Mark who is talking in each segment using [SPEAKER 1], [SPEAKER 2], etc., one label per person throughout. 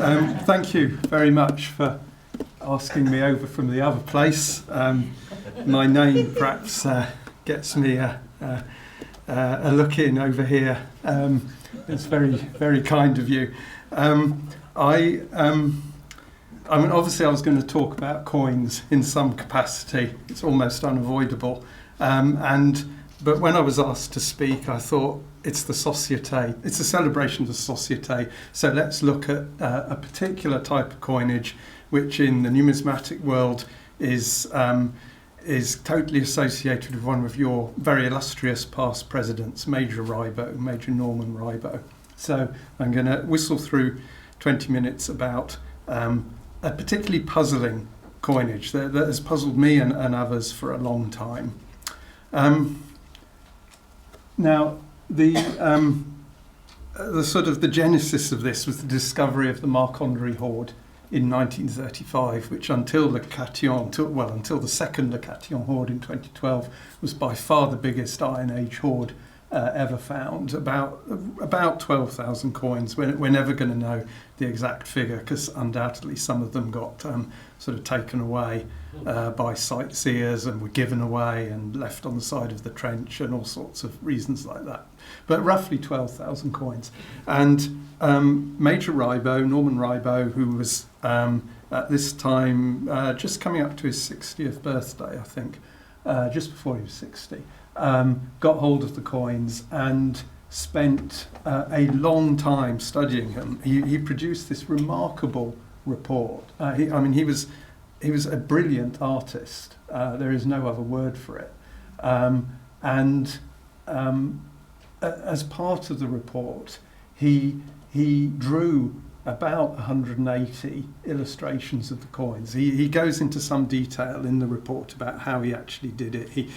[SPEAKER 1] Thank you very much for asking me over from the other place. My name perhaps gets me a look in over here. It's very, very kind of you. I mean, obviously I was going to talk about coins in some capacity. It's almost unavoidable. But when I was asked to speak, I thought it's the Société. It's a celebration of the Société. So let's look at a particular type of coinage, which in the numismatic world is totally associated with one of your very illustrious past presidents, Major Rybot, Major Norman Rybot. So I'm going to whistle through 20 minutes about a particularly puzzling coinage that has puzzled me and others for a long time. Now, the sort of the genesis of this was the discovery of the Marcondry hoard in 1935, which until the Câtillon, until the second Le Câtillon hoard in 2012, was by far the biggest Iron Age hoard ever found. About 12,000 coins. We're never going to know the exact figure because undoubtedly some of them got sort of taken away by sightseers and were given away and left on the side of the trench and all sorts of reasons like that. But roughly 12,000 coins. And Major Rybot, Norman Rybot, who was at this time just coming up to his 60th birthday, I think, just before he was 60, got hold of the coins and spent a long time studying them. He produced this remarkable report. He was a brilliant artist. There is no other word for it. As part of the report, he drew about 180 illustrations of the coins. He goes into some detail in the report about how he actually did it. He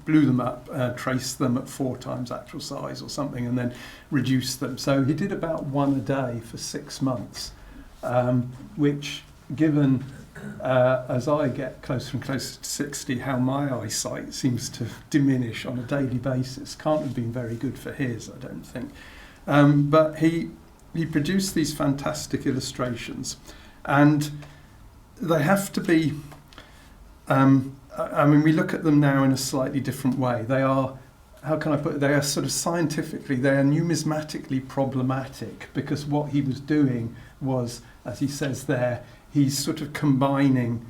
[SPEAKER 1] blew them up, traced them at 4 times actual size or something, and then reduced them. So he did about one a day for 6 months, which, given as I get closer and closer to 60, how my eyesight seems to diminish on a daily basis, can't have been very good for his, I don't think. But he produced these fantastic illustrations, and they have to be, we look at them now in a slightly different way. They are, how can I put it, they are sort of scientifically, they are numismatically problematic, because what he was doing was, as he says there, he's sort of combining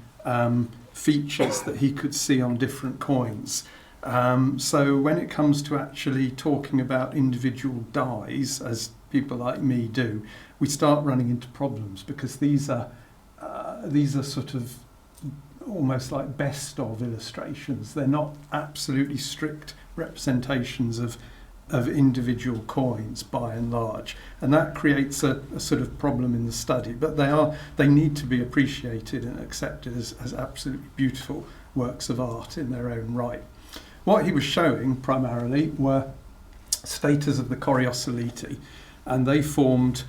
[SPEAKER 1] features that he could see on different coins. So when it comes to actually talking about individual dies, as people like me do, we start running into problems, because these are sort of almost like best of illustrations. They're not absolutely strict representations of individual coins by and large, and that creates a sort of problem in the study. But they need to be appreciated and accepted as absolutely beautiful works of art in their own right. What he was showing primarily were statas of the Coriosolidae, and they formed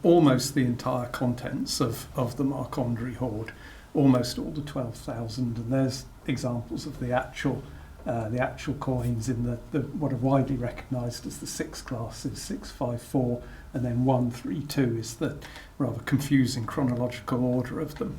[SPEAKER 1] almost the entire contents of the Marcondry hoard, almost all the 12,000. And there's examples of the actual coins in the what are widely recognised as the 6 classes, 654, and then 132 is the rather confusing chronological order of them.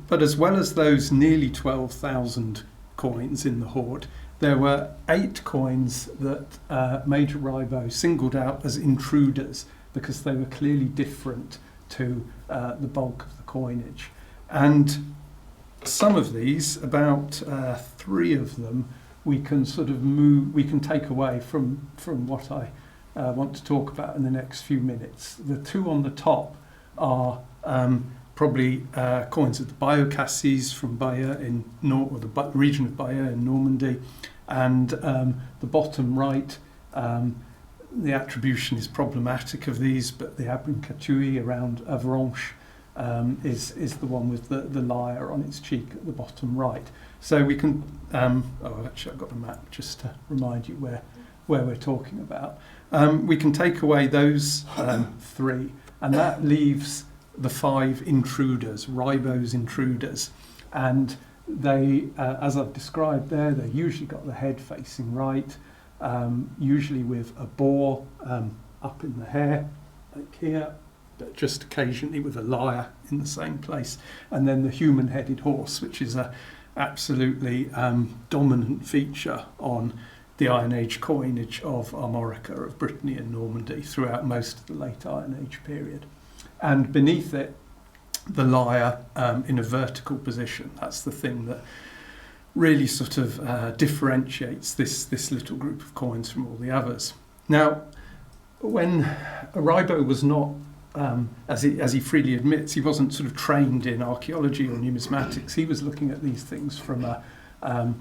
[SPEAKER 1] But as well as those nearly 12,000 coins in the hoard, there were 8 coins that Major Rybot singled out as intruders, because they were clearly different to the bulk of the coinage. And some of these, about 3 of them, we can sort of take away from what I want to talk about in the next few minutes. The 2 on the top are probably coins of the Biocassies from Bayeux or the region of Bayeux in Normandy, and the bottom right, the attribution is problematic of these, but the Abrincatui around Avranches is the one with the lyre on its cheek at the bottom right. So we can, actually I've got a map just to remind you where we're talking about. We can take away those 3, and that leaves the 5 intruders, Rybot's intruders. And they, as I've described there, they usually got the head facing right, usually with a boar up in the hair, like here, but just occasionally with a lyre in the same place. And then the human-headed horse, which is a absolutely dominant feature on the Iron Age coinage of Armorica, of Brittany and Normandy, throughout most of the late Iron Age period. And beneath it, the lyre in a vertical position. That's the thing that really sort of differentiates this little group of coins from all the others. Now, when Rybot was not, as he freely admits, he wasn't sort of trained in archaeology or numismatics. He was looking at these things from an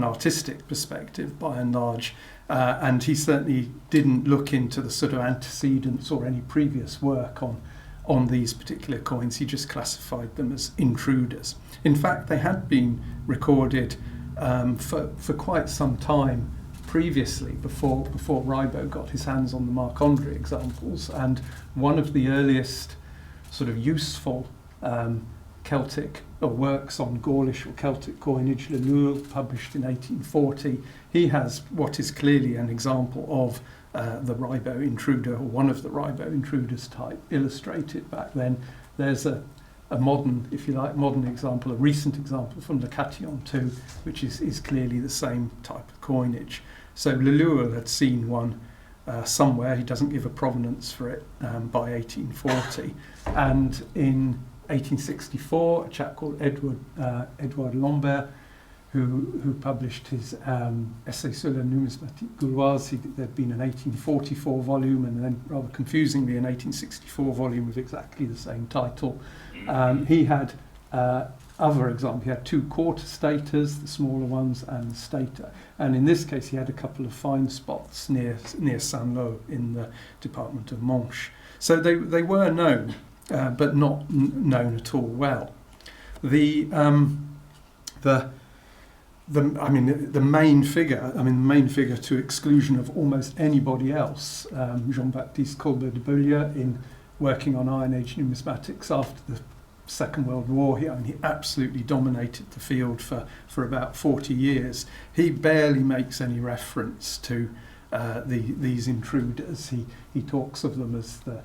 [SPEAKER 1] artistic perspective, by and large, and he certainly didn't look into the sort of antecedents or any previous work on these particular coins. He just classified them as intruders. In fact, they had been recorded for quite some time previously, before Rybot got his hands on the Marc-André examples, and one of the earliest sort of useful Celtic works on Gaulish or Celtic coinage, Le Loul, published in 1840, he has what is clearly an example of the Rybot intruder, or one of the Rybot intruders type, illustrated back then. There's a modern, if you like, modern example, a recent example from the Câtillon too, which is clearly the same type of coinage. So Le Loul had seen one somewhere. He doesn't give a provenance for it by 1840, and in 1864, a chap called Edouard Lambert, who published his Essai sur la numismatique gauloise. There'd been an 1844 volume, and then, rather confusingly, an 1864 volume with exactly the same title. He had other examples. He had two quarter staters, the smaller ones, and the stater. And in this case, he had a couple of fine spots near Saint-Lô in the department of Manche. So they were known, but not known at all well. The main figure to exclusion of almost anybody else, Jean-Baptiste Colbert de Beaulieu, in working on Iron Age numismatics after the Second World War, he absolutely dominated the field for about 40 years. He barely makes any reference to these intruders. He talks of them as the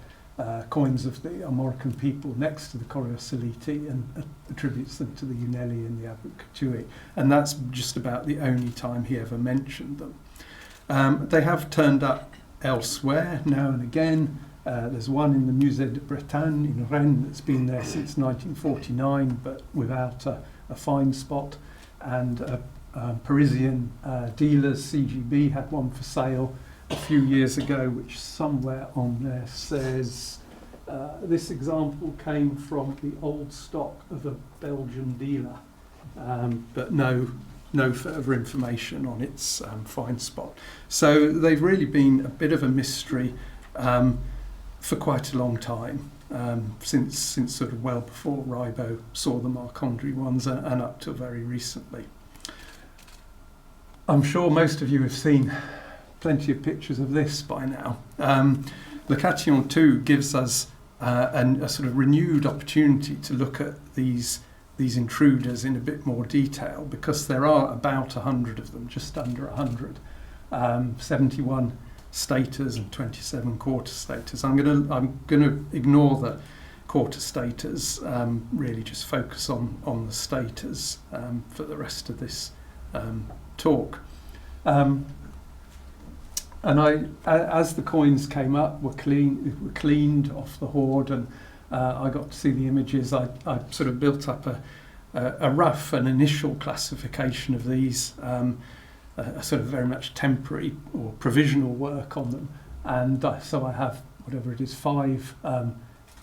[SPEAKER 1] coins of the Armorican people next to the Société, and attributes them to the Unelli and the Abu Katui. And that's just about the only time he ever mentioned them. They have turned up elsewhere now and again. There's one in the Musée de Bretagne in Rennes that's been there since 1949, but without a fine spot. And Parisian dealers, CGB, had one for sale a few years ago, which somewhere on there says this example came from the old stock of a Belgian dealer, but no further information on its fine spot. So they've really been a bit of a mystery for quite a long time, since sort of well before Rybot saw the Marc-André ones, and up to very recently. I'm sure most of you have seen plenty of pictures of this by now. The Câtillon too gives us a sort of renewed opportunity to look at these intruders in a bit more detail, because there are about 100 of them, just under 100, 71 staters and 27 quarter staters. I'm gonna ignore the quarter staters, really just focus on the staters for the rest of this talk. And as the coins came up, were cleaned off the hoard, and I got to see the images. I sort of built up a rough and initial classification of these, a sort of very much temporary or provisional work on them, and so I have whatever it is, 5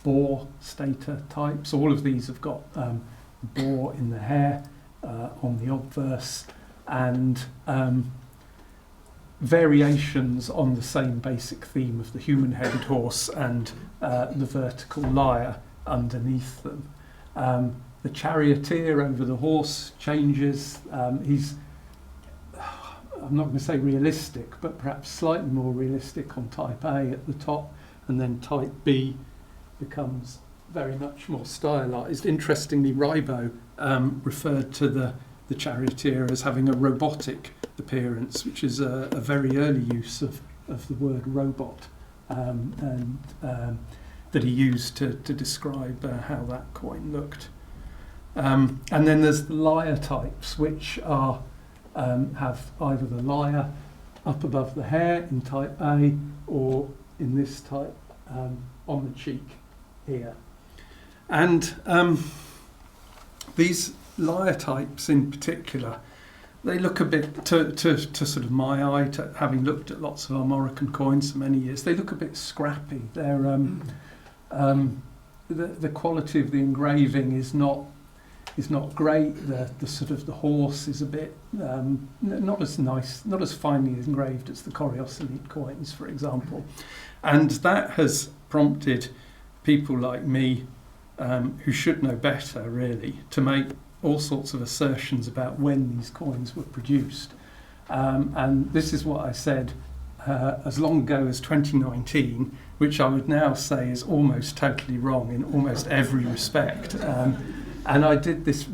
[SPEAKER 1] boar stater types. All of these have got boar in the hair on the obverse, and variations on the same basic theme of the human-headed horse and the vertical lyre underneath them. The charioteer over the horse changes. He's, I'm not going to say realistic, but perhaps slightly more realistic on type A at the top, and then type B becomes very much more stylized. Interestingly, Rybot referred to the charioteer as having a robotic appearance, which is a very early use of the word robot that he used to describe how that coin looked. And then there's the lyre types, which are have either the lyre up above the hair in type A, or in this type on the cheek here. And these lyre types in particular, they look a bit, to sort of my eye, to having looked at lots of Armorican coins for many years, they look a bit scrappy. They're the quality of the engraving is not great. The sort of the horse is a bit not as nice, not as finely engraved as the Coriosolite coins, for example, and that has prompted people like me, who should know better really, to make all sorts of assertions about when these coins were produced. And this is what I said as long ago as 2019, which I would now say is almost totally wrong in almost every respect. And I did this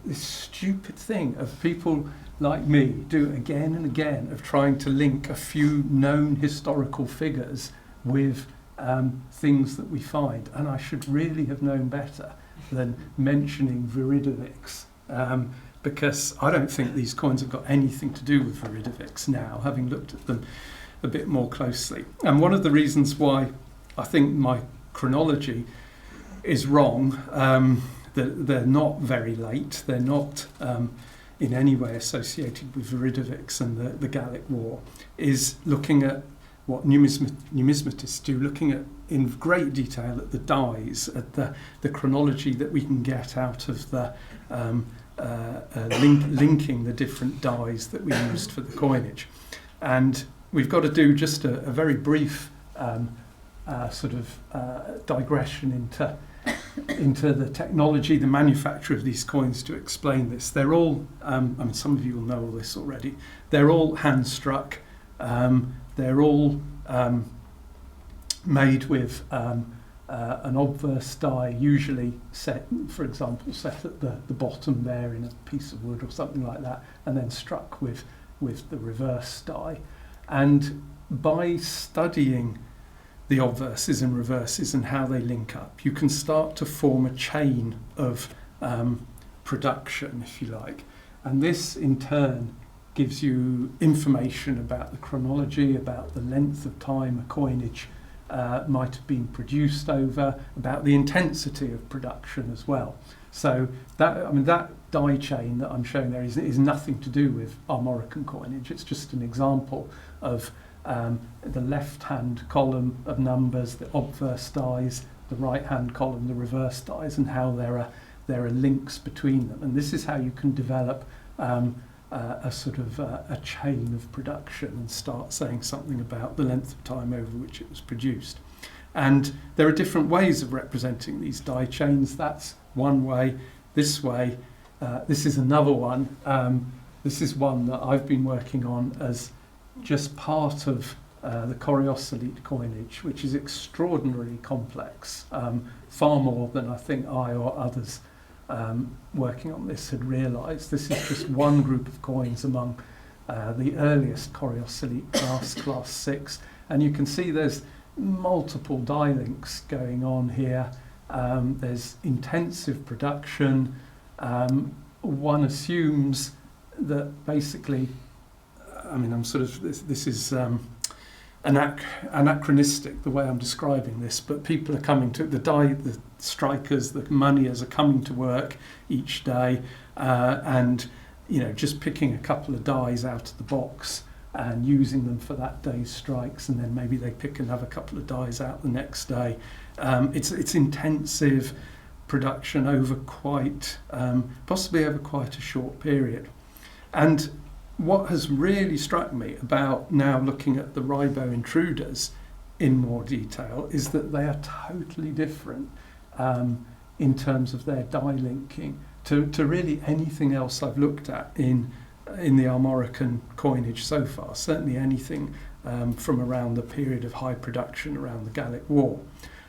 [SPEAKER 1] this stupid thing of people like me do again and again, of trying to link a few known historical figures with things that we find. And I should really have known better than mentioning Viridovics, because I don't think these coins have got anything to do with Viridovics now, having looked at them a bit more closely. And one of the reasons why I think my chronology is wrong, they're not very late, they're not in any way associated with Viridovics and the Gallic War, is looking at what numismatists do, looking at in great detail at the dies, at the chronology that we can get out of the linking the different dies that we used for the coinage. And we've got to do just a very brief digression into the technology, the manufacture of these coins to explain this. They're all, some of you will know all this already, they're all hand-struck, they're all made with an obverse die, usually set, for example, set at the bottom there in a piece of wood or something like that, and then struck with the reverse die. And by studying the obverses and reverses and how they link up, you can start to form a chain of production, if you like. And this, in turn, gives you information about the chronology, about the length of time a coinage might have been produced over, about the intensity of production as well. So that die chain that I'm showing there is nothing to do with Armorican coinage. It's just an example of the left-hand column of numbers, the obverse dies, the right-hand column, the reverse dies, and how there are links between them. And this is how you can develop a sort of a chain of production and start saying something about the length of time over which it was produced. And there are different ways of representing these die chains. That's one way. This way, this is another one. This is one that I've been working on as just part of the Coriosolite coinage, which is extraordinarily complex, far more than I think I or others working on this had realised. This is just one group of coins among the earliest Coriosolite class 6, and you can see there's multiple die links going on here. There's intensive production. One assumes that basically, this is anachronistic the way I'm describing this, but people are coming to the strikers, the moneyers are coming to work each day, and just picking a couple of dies out of the box and using them for that day's strikes, and then maybe they pick another couple of dies out the next day. It's intensive production over possibly over quite a short period. And what has really struck me about now looking at the Rybot intruders in more detail is that they are totally different in terms of their die linking to really anything else I've looked at in the Armorican coinage so far, certainly anything from around the period of high production around the Gallic War.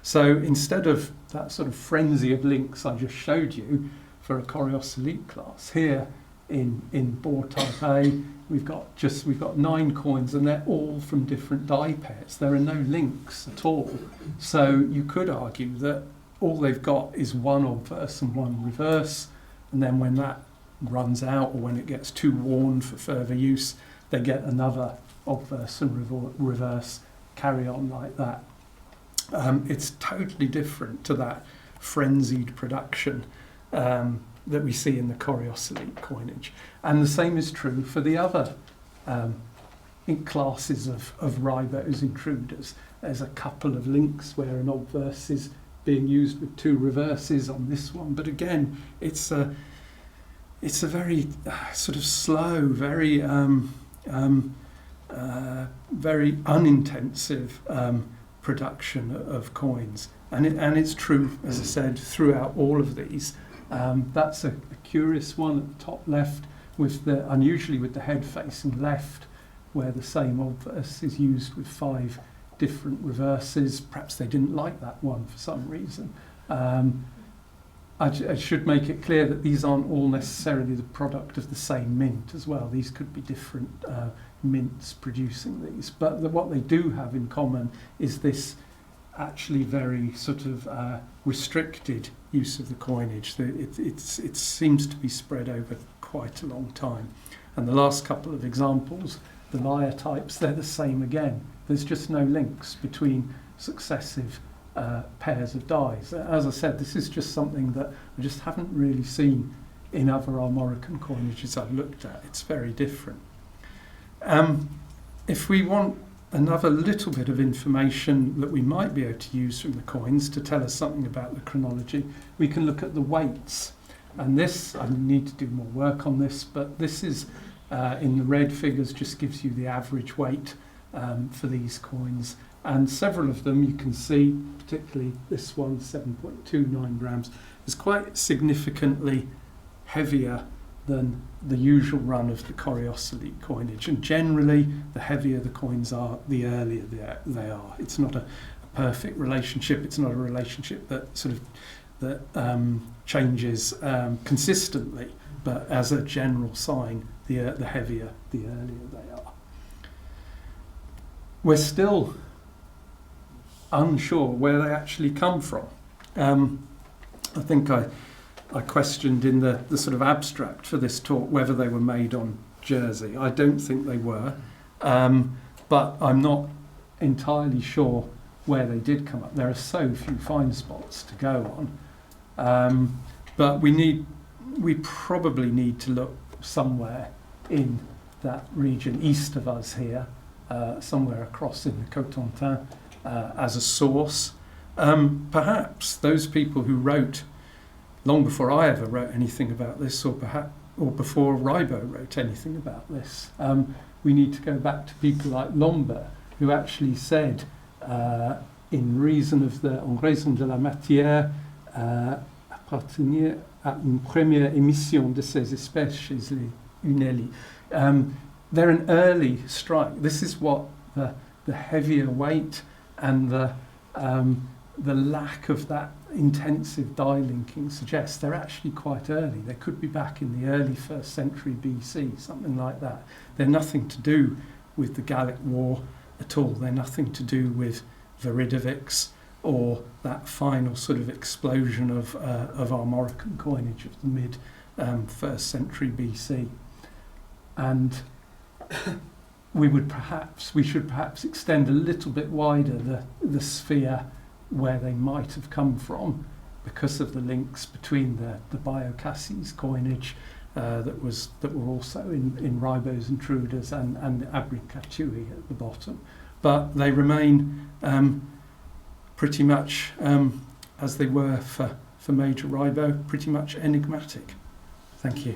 [SPEAKER 1] So instead of that sort of frenzy of links I just showed you for a Coriosolite class, here in board type A. We've got 9 coins, and they're all from different die pairs. There are no links at all. So you could argue that all they've got is one obverse and one reverse, and then when that runs out or when it gets too worn for further use, they get another obverse and reverse, carry on like that. It's totally different to that frenzied production that we see in the Coriosolite coinage. And the same is true for the other classes of Rybot's intruders. There's a couple of links where an obverse is being used with 2 reverses on this one, but again, it's a very sort of slow, very very unintensive production of coins, and it's true, as I said, throughout all of these. That's a curious one at the top left, unusually with the head facing left, where the same obverse is used with 5 different reverses. Perhaps they didn't like that one for some reason. I should make it clear that these aren't all necessarily the product of the same mint as well. These could be different mints producing these, but what they do have in common is this actually very sort of restricted use of the coinage. It seems to be spread over quite a long time. And the last couple of examples, the lyre types, they're the same again. There's just no links between successive pairs of dies. As I said, this is just something that I just haven't really seen in other Armorican coinages I've looked at. It's very different. If we want another little bit of information that we might be able to use from the coins to tell us something about the chronology, we can look at the weights. And this, I need to do more work on this, but this is, in the red figures, just gives you the average weight for these coins. And several of them you can see, particularly this one, 7.29 grams, is quite significantly heavier than the usual run of the Coriosolite coinage. And generally, the heavier the coins are, the earlier they are. It's not a perfect relationship. It's not a relationship that changes consistently, but as a general sign, the heavier, the earlier they are. We're still unsure where they actually come from. I think I questioned in the sort of abstract for this talk whether they were made on Jersey. I don't think they were, but I'm not entirely sure where they did come up. There are so few find spots to go on, but we probably need to look somewhere in that region east of us here, somewhere across in the Cotentin, as a source. Perhaps those people who wrote long before I ever wrote anything about this, or before Rybot wrote anything about this. We need to go back to people like Lambert, who actually said, in reason of en raison de la matière, appartenir à une première émission de ces espèces chez les Unelli. They're an early strike. This is what the heavier weight and the lack of that intensive die linking suggests. They're actually quite early. They could be back in the early 1st century BC, something like that. They're nothing to do with the Gallic War at all. They're nothing to do with Viridovix or that final sort of explosion of Armorican coinage of the mid 1st century BC. And we should perhaps extend a little bit wider the sphere where they might have come from, because of the links between the Bio-Cassis coinage that were also in Rybot's intruders and the Abricatui at the bottom. But they remain pretty much, as they were for Major Rybot, pretty much enigmatic. Thank you.